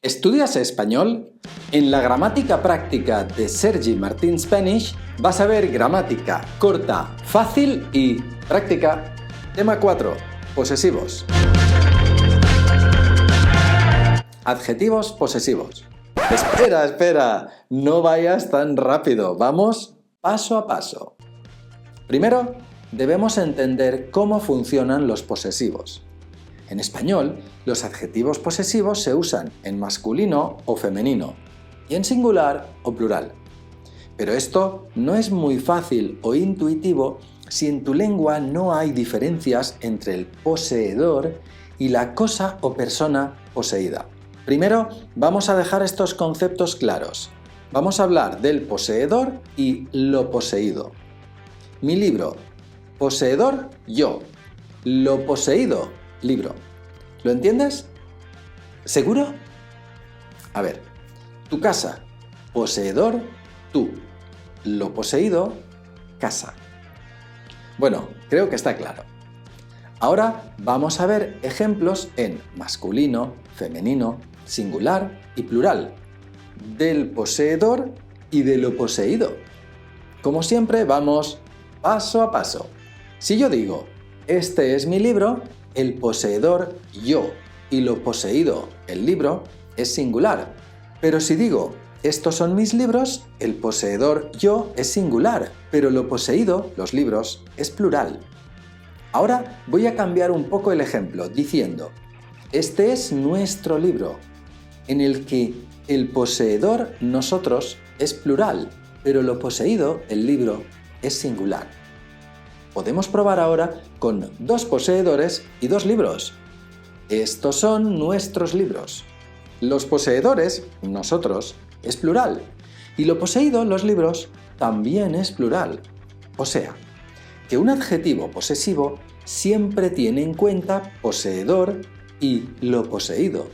¿Estudias español? En la gramática práctica de Sergi Martín Spanish vas a ver gramática corta, fácil y práctica. Tema 4. Posesivos. Adjetivos posesivos. Espera, no vayas tan rápido. Vamos paso a paso. Primero, debemos entender cómo funcionan los posesivos. En español, los adjetivos posesivos se usan en masculino o femenino y en singular o plural. Pero esto no es muy fácil o intuitivo si en tu lengua no hay diferencias entre el poseedor y la cosa o persona poseída. Primero, vamos a dejar estos conceptos claros. Vamos a hablar del poseedor y lo poseído. Mi libro. Poseedor, yo. Lo poseído, libro. ¿Lo entiendes? ¿Seguro? A ver, tu casa. Poseedor, tú. Lo poseído, casa. Bueno, creo que está claro. Ahora vamos a ver ejemplos en masculino, femenino, singular y plural, del poseedor y de lo poseído. Como siempre, vamos paso a paso. Si yo digo, este es mi libro, el poseedor, yo, y lo poseído, el libro, es singular. Pero si digo, estos son mis libros, el poseedor, yo, es singular, pero lo poseído, los libros, es plural. Ahora voy a cambiar un poco el ejemplo, diciendo, este es nuestro libro, en el que el poseedor, nosotros, es plural, pero lo poseído, el libro, es singular. Podemos probar ahora con dos poseedores y dos libros. Estos son nuestros libros. Los poseedores, nosotros, es plural. Y lo poseído, los libros, también es plural. O sea, que un adjetivo posesivo siempre tiene en cuenta poseedor y lo poseído.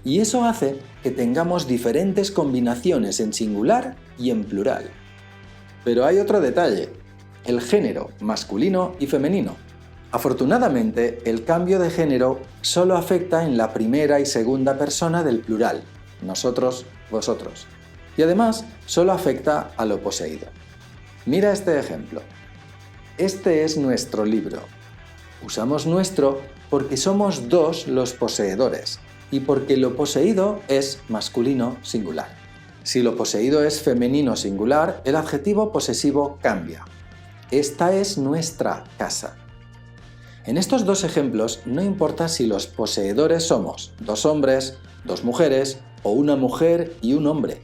Y eso hace que tengamos diferentes combinaciones en singular y en plural. Pero hay otro detalle. El género masculino y femenino. Afortunadamente, el cambio de género solo afecta en la primera y segunda persona del plural, nosotros, vosotros, y además solo afecta a lo poseído. Mira este ejemplo. Este es nuestro libro. Usamos nuestro porque somos dos los poseedores y porque lo poseído es masculino singular. Si lo poseído es femenino singular, el adjetivo posesivo cambia. Esta es nuestra casa. En estos dos ejemplos no importa si los poseedores somos dos hombres, dos mujeres o una mujer y un hombre,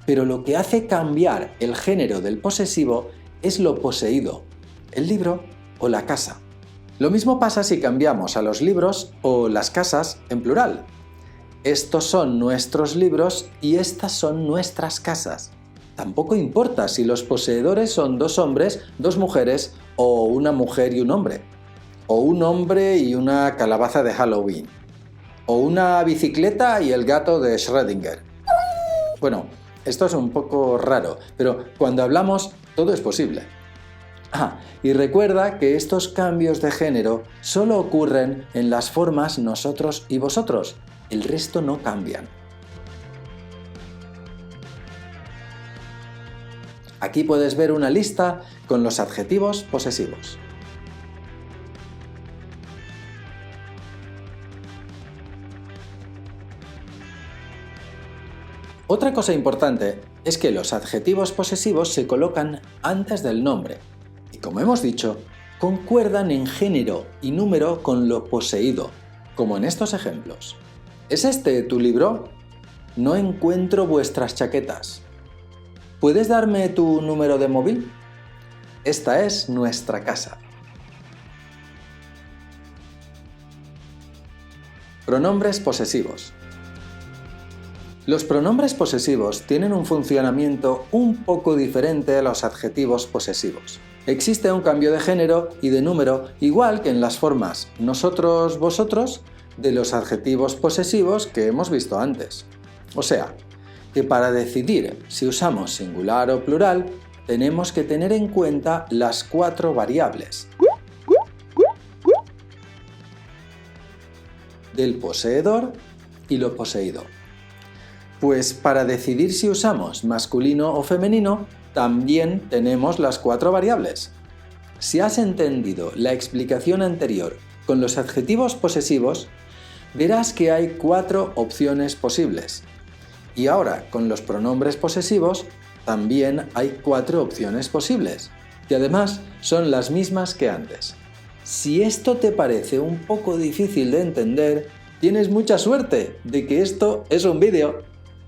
pero lo que hace cambiar el género del posesivo es lo poseído, el libro o la casa. Lo mismo pasa si cambiamos a los libros o las casas en plural. Estos son nuestros libros y estas son nuestras casas. Tampoco importa si los poseedores son dos hombres, dos mujeres o una mujer y un hombre. O un hombre y una calabaza de Halloween. O una bicicleta y el gato de Schrödinger. Bueno, esto es un poco raro, pero cuando hablamos todo es posible. Y recuerda que estos cambios de género solo ocurren en las formas nosotros y vosotros. El resto no cambian. Aquí puedes ver una lista con los adjetivos posesivos. Otra cosa importante es que los adjetivos posesivos se colocan antes del nombre y, como hemos dicho, concuerdan en género y número con lo poseído, como en estos ejemplos. ¿Es este tu libro? No encuentro vuestras chaquetas. ¿Puedes darme tu número de móvil? Esta es nuestra casa. Pronombres posesivos. Los pronombres posesivos tienen un funcionamiento un poco diferente a los adjetivos posesivos. Existe un cambio de género y de número igual que en las formas nosotros, vosotros de los adjetivos posesivos que hemos visto antes. O sea, que para decidir si usamos singular o plural, tenemos que tener en cuenta las 4 variables del poseedor y lo poseído. Pues para decidir si usamos masculino o femenino, también tenemos las 4 variables. Si has entendido la explicación anterior con los adjetivos posesivos, verás que hay 4 opciones posibles. Y ahora, con los pronombres posesivos, también hay 4 opciones posibles, que además son las mismas que antes. Si esto te parece un poco difícil de entender, tienes mucha suerte de que esto es un vídeo.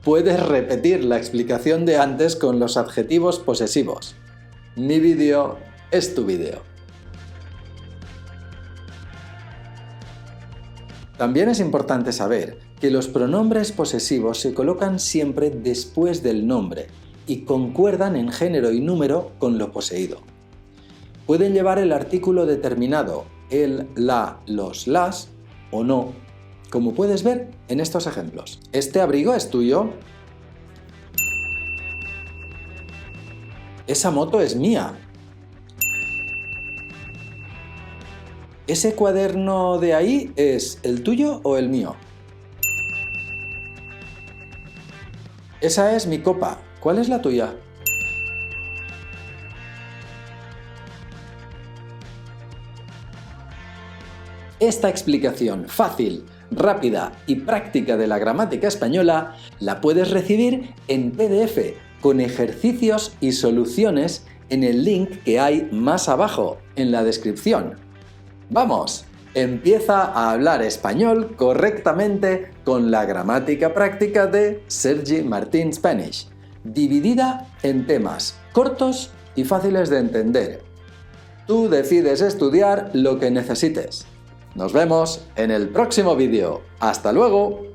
Puedes repetir la explicación de antes con los adjetivos posesivos. Mi vídeo es tu vídeo. También es importante saber que los pronombres posesivos se colocan siempre después del nombre y concuerdan en género y número con lo poseído. Pueden llevar el artículo determinado, el, la, los, las o no, como puedes ver en estos ejemplos. ¿Este abrigo es tuyo? Esa moto es mía. ¿Ese cuaderno de ahí es el tuyo o el mío? Esa es mi copa. ¿Cuál es la tuya? Esta explicación fácil, rápida y práctica de la gramática española la puedes recibir en PDF con ejercicios y soluciones en el link que hay más abajo en la descripción. ¡Vamos! Empieza a hablar español correctamente con la gramática práctica de Sergi Martín Spanish, dividida en temas cortos y fáciles de entender. Tú decides estudiar lo que necesites. Nos vemos en el próximo vídeo. ¡Hasta luego!